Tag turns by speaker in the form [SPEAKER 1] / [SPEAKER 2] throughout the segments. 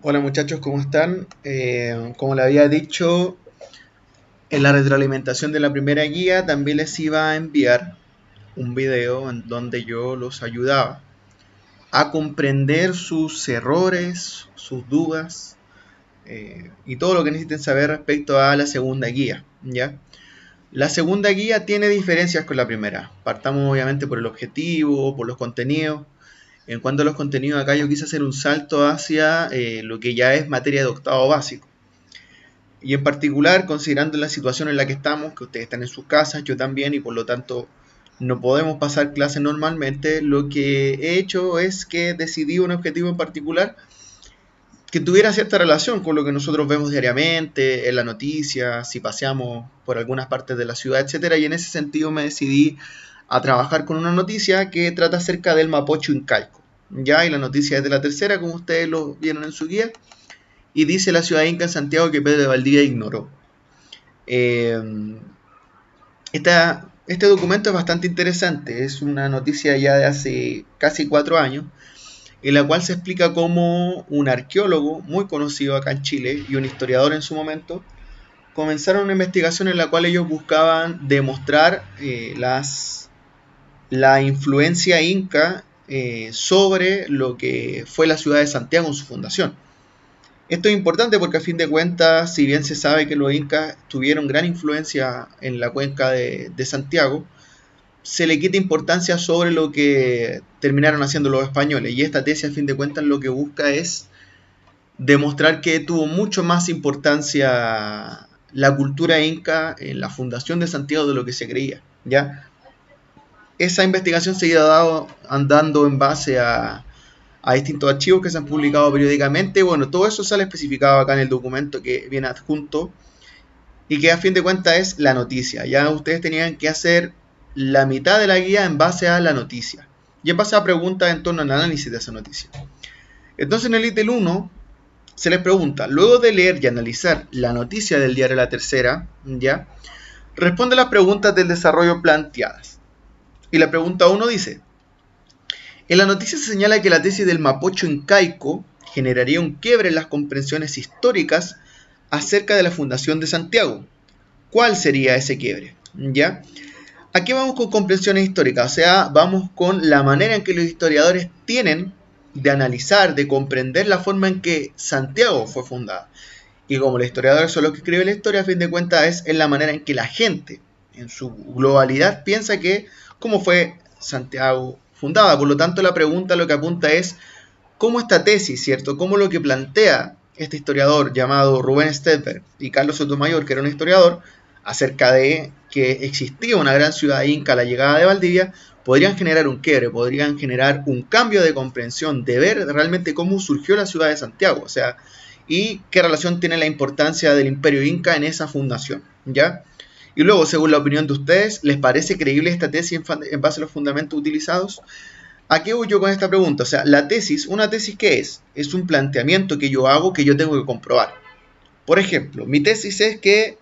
[SPEAKER 1] Hola muchachos, ¿cómo están? Como le había dicho, en la retroalimentación de la primera guía también les iba a enviar un video en donde yo los ayudaba a comprender sus errores, sus dudas y todo lo que necesiten saber respecto a la segunda guía, ¿ya? La segunda guía tiene diferencias con la primera. Partamos obviamente por el objetivo, por los contenidos. En cuanto a los contenidos, acá yo quise hacer un salto hacia lo que ya es materia de octavo básico. Y en particular, considerando la situación en la que estamos, que ustedes están en sus casas, yo también, y por lo tanto no podemos pasar clases normalmente, lo que he hecho es que decidí un objetivo en particular que tuviera cierta relación con lo que nosotros vemos diariamente, en la noticia, si paseamos por algunas partes de la ciudad, etcétera. Y en ese sentido me decidí a trabajar con una noticia que trata acerca del Mapocho incaico. Ya, y la noticia es de la tercera, como ustedes lo vieron en su guía, y dice la ciudad inca en Santiago que Pedro de Valdivia ignoró. Eh, este documento es bastante interesante, es una noticia ya de hace casi 4 años, en la cual se explica cómo un arqueólogo muy conocido acá en Chile y un historiador en su momento comenzaron una investigación en la cual ellos buscaban demostrar la influencia inca sobre lo que fue la ciudad de Santiago en su fundación. Esto es importante porque a fin de cuentas, si bien se sabe que los incas tuvieron gran influencia en la cuenca de Santiago, se le quita importancia sobre lo que terminaron haciendo los españoles. Y esta tesis, a fin de cuentas, lo que busca es demostrar que tuvo mucho más importancia la cultura inca en la fundación de Santiago de lo que se creía. ¿Ya? Esa investigación se ha ido andando en base a distintos archivos que se han publicado periódicamente. Bueno, todo eso sale especificado acá en el documento que viene adjunto y que a fin de cuentas es la noticia. Ya ustedes tenían que hacer la mitad de la guía en base a la noticia y en base a preguntas en torno al análisis de esa noticia. Entonces en el ítem 1 se les pregunta, luego de leer y analizar la noticia del diario La Tercera, ya, responde las preguntas del desarrollo planteadas. Y la pregunta 1 dice, en la noticia se señala que la tesis del Mapocho incaico generaría un quiebre en las comprensiones históricas acerca de la fundación de Santiago. ¿Cuál sería ese quiebre? ¿Ya? Aquí vamos con comprensiones históricas, o sea, vamos con la manera en que los historiadores tienen de analizar, de comprender la forma en que Santiago fue fundada. Y como los historiadores son los que escriben la historia, a fin de cuentas es en la manera en que la gente, en su globalidad, piensa que cómo fue Santiago fundada. Por lo tanto, la pregunta lo que apunta es cómo esta tesis, ¿cierto? Cómo lo que plantea este historiador llamado Rubén Stedberg y Carlos Sotomayor, que era un historiador, acerca de que existía una gran ciudad inca a la llegada de Valdivia, podrían generar un quiebre, podrían generar un cambio de comprensión, de ver realmente cómo surgió la ciudad de Santiago, o sea, y qué relación tiene la importancia del imperio inca en esa fundación, ¿ya? Y luego, según la opinión de ustedes, ¿les parece creíble esta tesis en base a los fundamentos utilizados? ¿A qué voy yo con esta pregunta? O sea, la tesis, ¿una tesis qué es? Es un planteamiento que yo hago que yo tengo que comprobar. Por ejemplo, mi tesis es que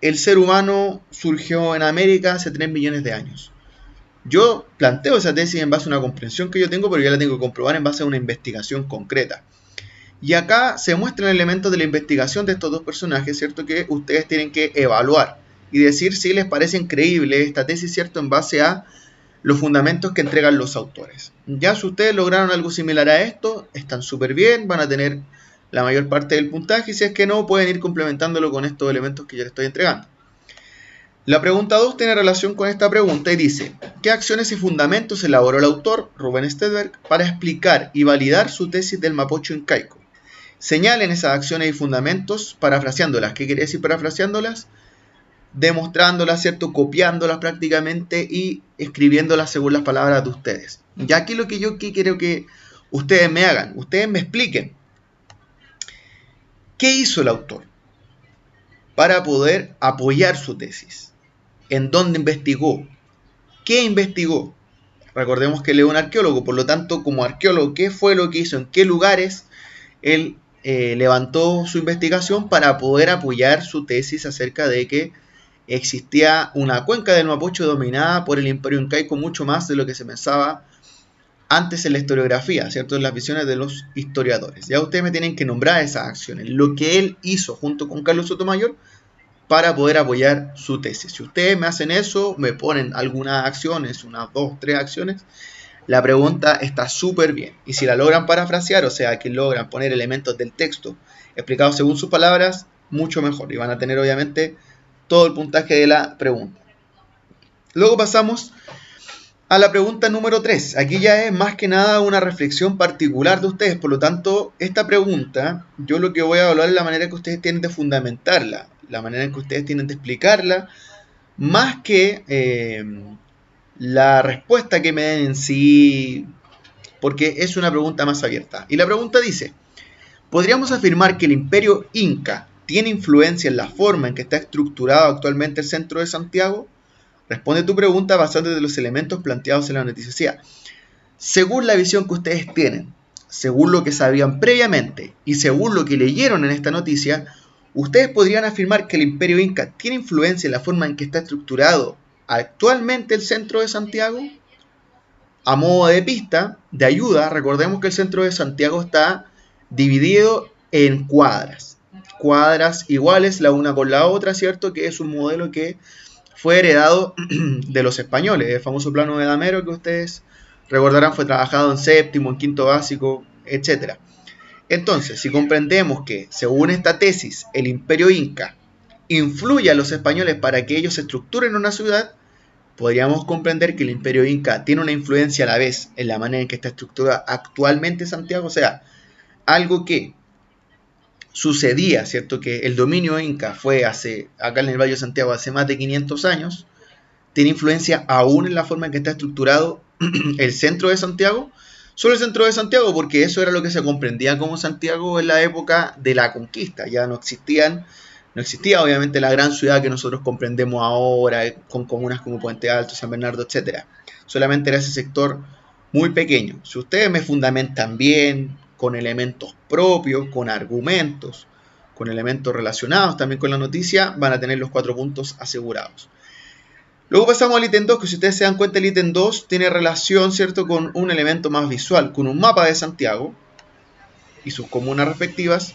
[SPEAKER 1] el ser humano surgió en América hace 3 millones de años. Yo planteo esa tesis en base a una comprensión que yo tengo, pero ya la tengo que comprobar en base a una investigación concreta. Y acá se muestran elementos de la investigación de estos dos personajes, ¿cierto? Que ustedes tienen que evaluar y decir si les parece creíble esta tesis, ¿cierto? En base a los fundamentos que entregan los autores. Ya si ustedes lograron algo similar a esto, están súper bien, van a tener la mayor parte del puntaje y si es que no, pueden ir complementándolo con estos elementos que yo les estoy entregando. La pregunta 2 tiene relación con esta pregunta y dice, ¿qué acciones y fundamentos elaboró el autor, Rubén Stedberg, para explicar y validar su tesis del Mapocho incaico? Señalen esas acciones y fundamentos parafraseándolas. ¿Qué quiere decir parafraseándolas? Demostrándolas, ¿cierto? Copiándolas prácticamente y escribiéndolas según las palabras de ustedes. Ya aquí lo que yo quiero que ustedes me hagan, ustedes me expliquen qué hizo el autor para poder apoyar su tesis, en dónde investigó, qué investigó. Recordemos que él es un arqueólogo, por lo tanto, como arqueólogo, ¿qué fue lo que hizo? ¿En qué lugares él levantó su investigación para poder apoyar su tesis acerca de que existía una cuenca del Mapocho dominada por el imperio incaico mucho más de lo que se pensaba antes en la historiografía, ¿cierto? En las visiones de los historiadores. Ya ustedes me tienen que nombrar esas acciones, lo que él hizo junto con Carlos Sotomayor para poder apoyar su tesis. Si ustedes me hacen eso, me ponen algunas acciones, unas 2, 3 acciones, la pregunta está súper bien. Y si la logran parafrasear, o sea, que logran poner elementos del texto explicados según sus palabras, mucho mejor. Y van a tener, obviamente, todo el puntaje de la pregunta. Luego pasamos a la pregunta número 3. Aquí ya es más que nada una reflexión particular de ustedes. Por lo tanto, esta pregunta, yo lo que voy a evaluar es la manera que ustedes tienen de fundamentarla, la manera en que ustedes tienen de explicarla, más que la respuesta que me den en sí, porque es una pregunta más abierta. Y la pregunta dice, ¿podríamos afirmar que el imperio inca tiene influencia en la forma en que está estructurado actualmente el centro de Santiago? Responde tu pregunta basándote en los elementos planteados en la noticia. O sea, según la visión que ustedes tienen, según lo que sabían previamente y según lo que leyeron en esta noticia, ustedes podrían afirmar que el imperio inca tiene influencia en la forma en que está estructurado actualmente el centro de Santiago. A modo de pista, de ayuda, recordemos que el centro de Santiago está dividido en cuadras. Cuadras iguales la una con la otra, ¿cierto? Que es un modelo que fue heredado de los españoles. El famoso plano de Damero que ustedes recordarán fue trabajado en séptimo, en quinto básico, etc. Entonces, si comprendemos que, según esta tesis, el imperio inca influye a los españoles para que ellos estructuren una ciudad, podríamos comprender que el imperio inca tiene una influencia a la vez en la manera en que está estructurada actualmente Santiago, o sea, algo que sucedía, ¿cierto? Que el dominio inca fue acá en el Valle de Santiago hace más de 500 años, tiene influencia aún en la forma en que está estructurado el centro de Santiago, solo el centro de Santiago, porque eso era lo que se comprendía como Santiago en la época de la conquista, ya no existía obviamente la gran ciudad que nosotros comprendemos ahora, con comunas como Puente Alto, San Bernardo, etc. Solamente era ese sector muy pequeño. Si ustedes me fundamentan bien, con elementos propios, con argumentos, con elementos relacionados también con la noticia, van a tener los 4 puntos asegurados. Luego pasamos al ítem 2, que si ustedes se dan cuenta el ítem 2 tiene relación, ¿cierto?, con un elemento más visual, con un mapa de Santiago y sus comunas respectivas,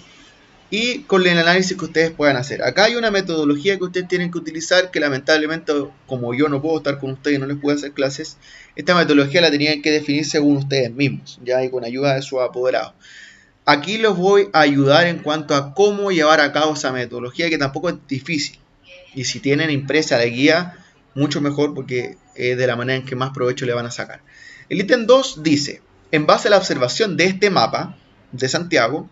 [SPEAKER 1] y con el análisis que ustedes puedan hacer. Acá hay una metodología que ustedes tienen que utilizar, que lamentablemente, como yo no puedo estar con ustedes y no les puedo hacer clases, esta metodología la tenían que definir según ustedes mismos, ya, y con ayuda de sus apoderados. Aquí los voy a ayudar en cuanto a cómo llevar a cabo esa metodología, que tampoco es difícil. Y si tienen impresa la guía, mucho mejor, porque es de la manera en que más provecho le van a sacar. El ítem 2 dice, en base a la observación de este mapa de Santiago,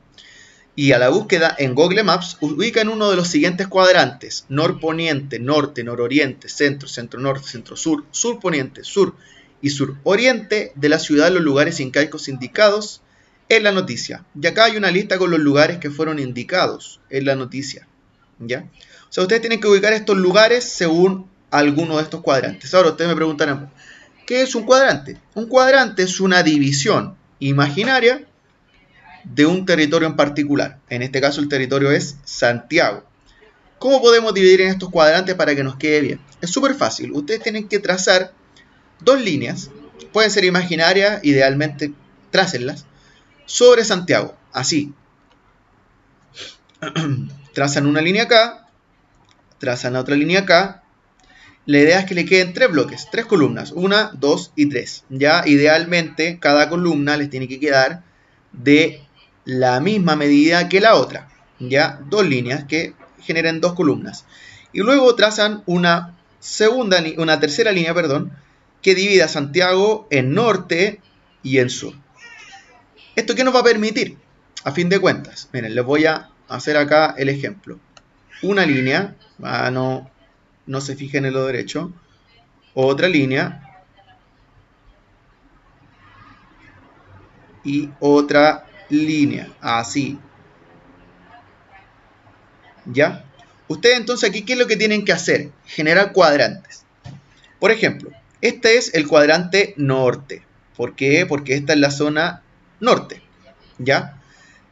[SPEAKER 1] y a la búsqueda en Google Maps, ubican uno de los siguientes cuadrantes: norponiente, norte, nororiente, centro, centro-norte, centro-sur, surponiente, sur y suroriente de la ciudad, los lugares incaicos indicados en la noticia. Y acá hay una lista con los lugares que fueron indicados en la noticia, ¿ya? O sea, ustedes tienen que ubicar estos lugares según alguno de estos cuadrantes. Ahora ustedes me preguntarán, ¿qué es un cuadrante? Un cuadrante es una división imaginaria de un territorio en particular. En este caso el territorio es Santiago. ¿Cómo podemos dividir en estos cuadrantes para que nos quede bien? Es súper fácil. Ustedes tienen que trazar 2 líneas, pueden ser imaginarias, idealmente trácenlas, sobre Santiago, así. Trazan una línea acá, trazan la otra línea acá. La idea es que le queden 3 bloques, 3 columnas, 1, 2 y 3. Ya, idealmente cada columna les tiene que quedar de la misma medida que la otra, ya, 2 líneas que generen 2 columnas, y luego trazan una tercera línea, que divida Santiago en norte y en sur. ¿Esto qué nos va a permitir? A fin de cuentas, miren, les voy a hacer acá el ejemplo. Una línea, no se fijen en lo derecho, otra línea y otra línea, así. ¿Ya? Ustedes entonces aquí, ¿qué es lo que tienen que hacer? Generar cuadrantes. Por ejemplo, este es el cuadrante norte. ¿Por qué? Porque esta es la zona norte. ¿Ya?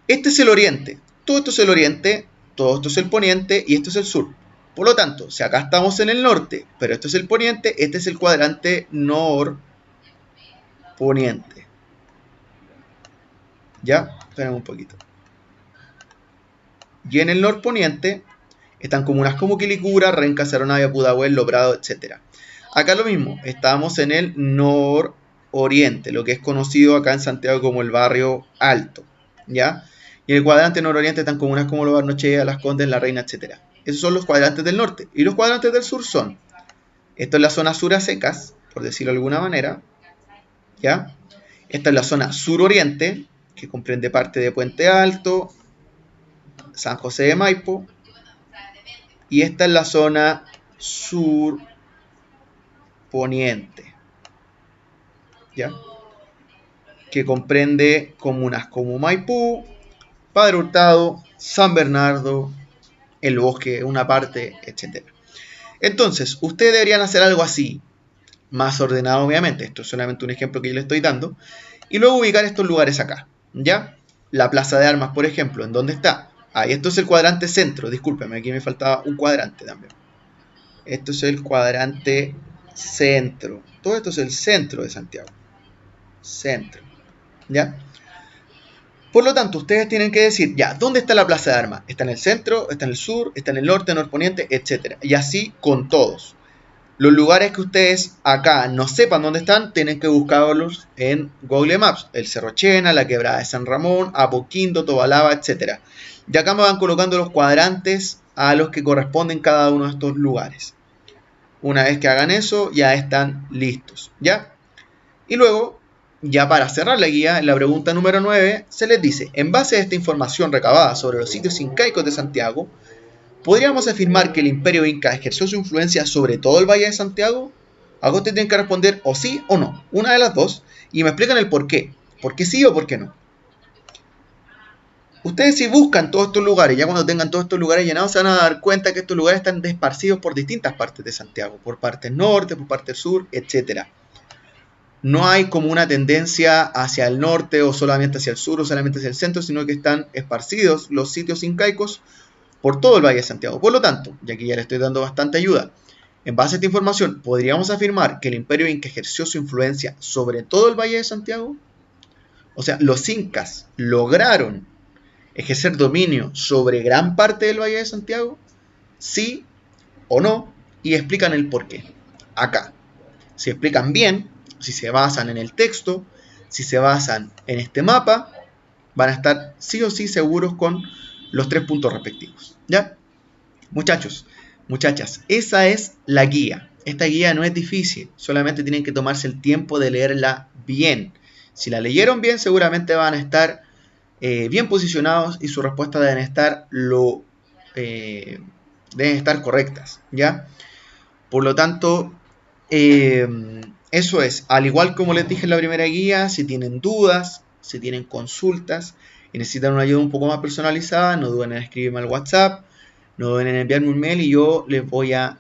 [SPEAKER 1] Este es el oriente. Todo esto es el oriente, todo esto es el poniente y esto es el sur. Por lo tanto, si acá estamos en el norte, pero esto es el poniente, este es el cuadrante norponiente. ¿Ya? Esperemos un poquito. Y en el norponiente están comunas como Quilicura, Renca, Saronavia, Pudahuel, Loprado, etc. Acá lo mismo, estamos en el nororiente, lo que es conocido acá en Santiago como el barrio Alto, ¿ya? Y en el cuadrante nororiente están comunas como Lo Barnechea, Las Condes, La Reina, etc. Esos son los cuadrantes del norte. Y los cuadrantes del sur son, esto es la zona sur a secas, por decirlo de alguna manera, ¿ya? Esta es la zona suroriente, que comprende parte de Puente Alto, San José de Maipo, y esta es la zona sur poniente, ¿ya? Que comprende comunas como Maipú, Padre Hurtado, San Bernardo, El Bosque, una parte, etc. Entonces, ustedes deberían hacer algo así, más ordenado obviamente, esto es solamente un ejemplo que yo les estoy dando, y luego ubicar estos lugares acá, ¿ya? La Plaza de Armas, por ejemplo, ¿en dónde está? Ahí, esto es el cuadrante centro, discúlpeme, aquí me faltaba un cuadrante también. Esto es el cuadrante centro, todo esto es el centro de Santiago, centro, ¿ya? Por lo tanto, ustedes tienen que decir, ya, ¿dónde está la Plaza de Armas? ¿Está en el centro? ¿Está en el sur? ¿Está en el norte, norponiente? Etcétera. Y así con todos. Los lugares que ustedes acá no sepan dónde están, tienen que buscarlos en Google Maps. El Cerro Chena, la Quebrada de San Ramón, Apoquindo, Tobalaba, etc. Y acá me van colocando los cuadrantes a los que corresponden cada uno de estos lugares. Una vez que hagan eso, ya están listos, ¿ya? Y luego, ya para cerrar la guía, en la pregunta número 9, se les dice, en base a esta información recabada sobre los sitios incaicos de Santiago, ¿podríamos afirmar que el Imperio Inca ejerció su influencia sobre todo el Valle de Santiago? Acá ustedes tienen que responder o sí o no, una de las dos, y me explican el por qué. ¿Por qué sí o por qué no? Ustedes si buscan todos estos lugares, ya cuando tengan todos estos lugares llenados, se van a dar cuenta que estos lugares están esparcidos por distintas partes de Santiago, por partes norte, por partes sur, etc. No hay como una tendencia hacia el norte o solamente hacia el sur o solamente hacia el centro, sino que están esparcidos los sitios incaicos por todo el Valle de Santiago. Por lo tanto, y aquí ya le estoy dando bastante ayuda, en base a esta información, ¿podríamos afirmar que el Imperio Inca ejerció su influencia sobre todo el Valle de Santiago? O sea, los incas lograron ejercer dominio sobre gran parte del Valle de Santiago, sí o no, y explican el por qué. Acá, si explican bien, si se basan en el texto, si se basan en este mapa, van a estar sí o sí seguros con los 3 puntos respectivos, ¿ya? Muchachos, muchachas, esa es la guía. Esta guía no es difícil, solamente tienen que tomarse el tiempo de leerla bien. Si la leyeron bien, seguramente van a estar bien posicionados y sus respuestas deben estar correctas, ¿ya? Por lo tanto, eso es, al igual como les dije en la primera guía, si tienen dudas, si tienen consultas y necesitan una ayuda un poco más personalizada, no duden en escribirme al WhatsApp, no duden en enviarme un mail y yo les voy a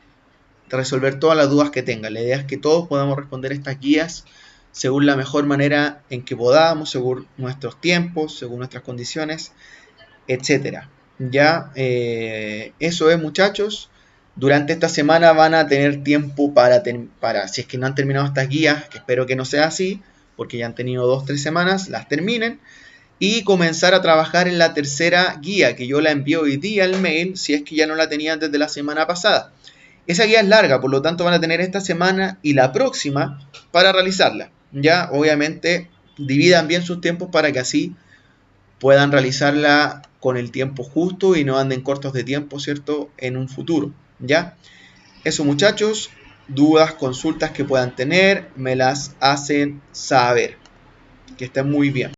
[SPEAKER 1] resolver todas las dudas que tengan. La idea es que todos podamos responder estas guías según la mejor manera en que podamos, según nuestros tiempos, según nuestras condiciones, etc. Ya, eso es, muchachos. Durante esta semana van a tener tiempo para, si es que no han terminado estas guías, que espero que no sea así, porque ya han tenido 2 o 3 semanas, las terminen, y comenzar a trabajar en la tercera guía, que yo la envío hoy día al mail, si es que ya no la tenían desde la semana pasada. Esa guía es larga, por lo tanto van a tener esta semana y la próxima para realizarla. Ya, obviamente, dividan bien sus tiempos para que así puedan realizarla con el tiempo justo y no anden cortos de tiempo, ¿cierto?, en un futuro, ¿ya? Eso, muchachos, dudas, consultas que puedan tener, me las hacen saber. Que estén muy bien.